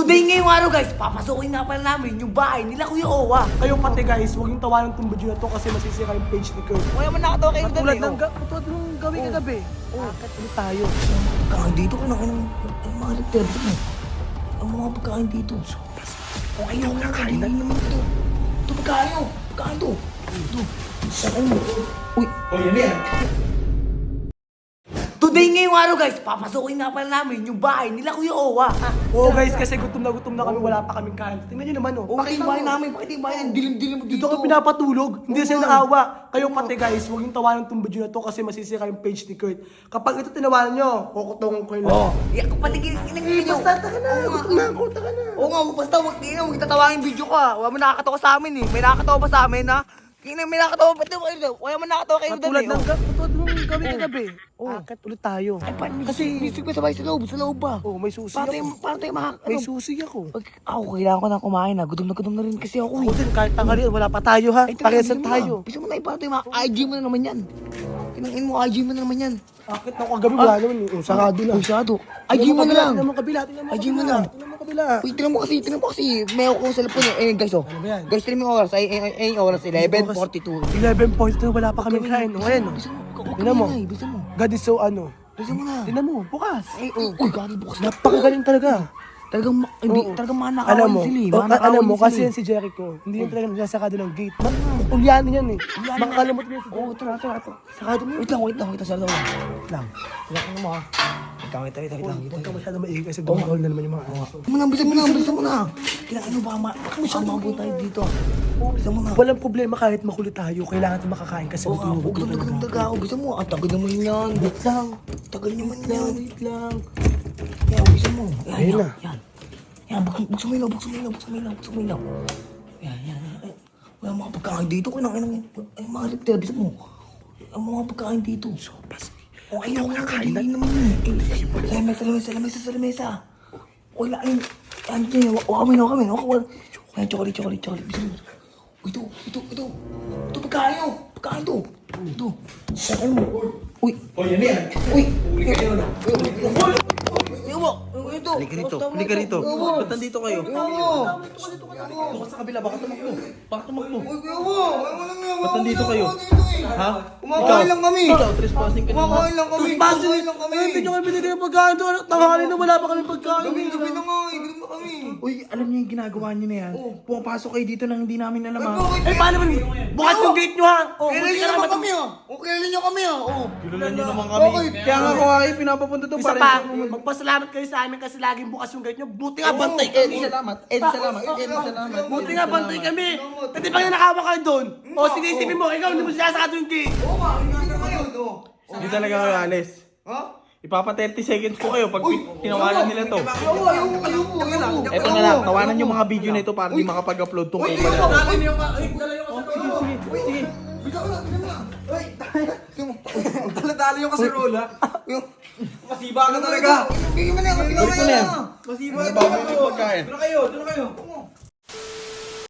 Today ngayong araw guys, papasukin nga pala namin yung bahay nila Kuya Owa. Kayong pati guys, huwag yung tawanan tong video na to kasi masisira yung page ni Kurt. Kaya man nakatawa kayo Katulad dali. ng gawin kagabi. Akit ulit tayo. Pagkain dito ka na ang mga nagtirabi mo. Ang mga pagkain dito. Sopas. Kung ayaw na kain naman ito. Ito pagkain mo. Pagkain to. Ito. Saan mo? Uy. O yan yan. Today ngayong araw guys, papasukin nga pala namin yung bahay nila Kuya Owa. Oo guys, kasi gutom na kami, wala pa kaming kain. Tingnan nyo naman oh. Bakit yung bahay namin? Bakit yung bahay? Ang dilim-dilim mo Dito kami pinapatulog, hindi sila nakawa. Kayong pati guys, huwag yung tawanan tong video na to kasi masisira yung page ni Kurt. Kapag ito tinawanan nyo, kukutungan ko yun lang. Iyak ko pati ginagin nyo. Basta, taka na. Gutom na ako, taka na. Oo nga, basta huwag tatawagin video ko ah. Wala mo nakakatawa sa amin eh. May nakakatawa ba sa amin ha? Tingnan, may nakakatawa ba? Wala mo nakakatawa kayo Katulad dali. ng gawin kagabi. Akit ulit tayo. Kasi bisig ko sabay sa loob ba? Oh, may susi Paano ako. tayo May susi ako. Ako, kailangan ko na kumain na. Gutom na rin kasi ako Ako din, kahit tanghali, wala pa tayo ha. Paresan tayo. Bisa mo na ipa tayo, IG mo na naman yan. Kinangin mo, IG mo na naman yan. Akit ako kagabi, wala naman eh. Sarado na. Masyado. IG mo na lang. Tingnan mo kabila, tingnan mo IG mo kabila. na. Tingnan mo kabila. Uy, tingnan mo kasi. May ako sa cellphone eh. Guys oh. Ano ba yan? Guys, tingnan mo yung oras. Ay, oras 11:42. 11.2, wala pa kaming kain. O ayan. Tingnan mo. Bisa mo. God is so ano. Bisa mo na. Tingnan mo, bukas. Ay, uy, gagi bukas na. Napakagaling talaga. Talagang, hindi, Oo. talagang manakawan Alam mo, sila eh. alam mo, kasi sila yan si Jericho, hindi yan talaga nagsasakado ng gate. Ulyanin yan eh. Makakalamot mo yan si Oo, ito na. Sakado mo. Wait lang. Sa loob. Wait lang. Wait mo ha. Wait lang. Huwag ka masyado maingay kasi dumahol na naman yung mga aso. Bilisan mo na. Kailangan mo ba mabuti tayo dito. Bilisan mo na. Walang problema kahit makulit tayo, kailangan natin makakain kasi Oo, huwag lang nagdaga ako. Bilisan mo. Tagal naman yan. Wait lang. Tagal naman yan. Wait lang. Yan, bilisan mo. Ayun na. Yan, buksan mo ilaw. Yan. Wala mga pagkain dito. Ay, mga lipter. Bilisan mo. Ang mga pagkain dito. Sopas. O, ayaw na kain naman eh. Sa lamesa. Wala, ayun. Ano yun? Wakamin. Ayan, chocolate. Bilisan mo. Ito. Ito, pagkain to. Ito. Saan mo? Uy. O yan yan. Uy. Halika rito. Ba't nandito kayo? Bukas sa kabila, baka tumakbo. Ba't nandito kayo? Ha? Kumakain lang kami. Ikaw, trespassing ka naman. Kumakain lang kami. Hindi nyo kayo binigay ng pagkain doon. Tanghali na wala pa kami pagkain. Gabi na nga eh. Gabi na kami. Uy, alam niyo yung ginagawa niyo na yan? Pumapasok kayo dito nang hindi namin alam ha? Eh, paano ba? Bukas yung gate nyo ha. Oh, Kailan buti niyo ka naman naman. kami ah. O kailan niyo kami ah. Oh. Kilala niyo naman kami. Kaya nga ko kayo pinapapunta to Isa para pa, magpasalamat kayo sa amin kasi laging bukas yung gate nyo. Buti nga bantay kami. salamat. Buti nga bantay kami. Hindi pa nakawa kayo doon. O sige, isipin mo, ikaw hindi mo sinasakado yung gate. Oo nga. Hindi na kayo. Oh. Hindi talaga kayo alis. Ha? Ipapa 30 seconds ko kayo pag tinawanan nila to. Ayoko. Eto na lang, tawanan yung mga video na ito para di makapag-upload tong Uy, kumpanya. Dala-dala yung kaserola. Masiba ka talaga. Bigyan mo na yan. Balik ko na yan. Masiba Bago yung pagkain. Doon na kayo.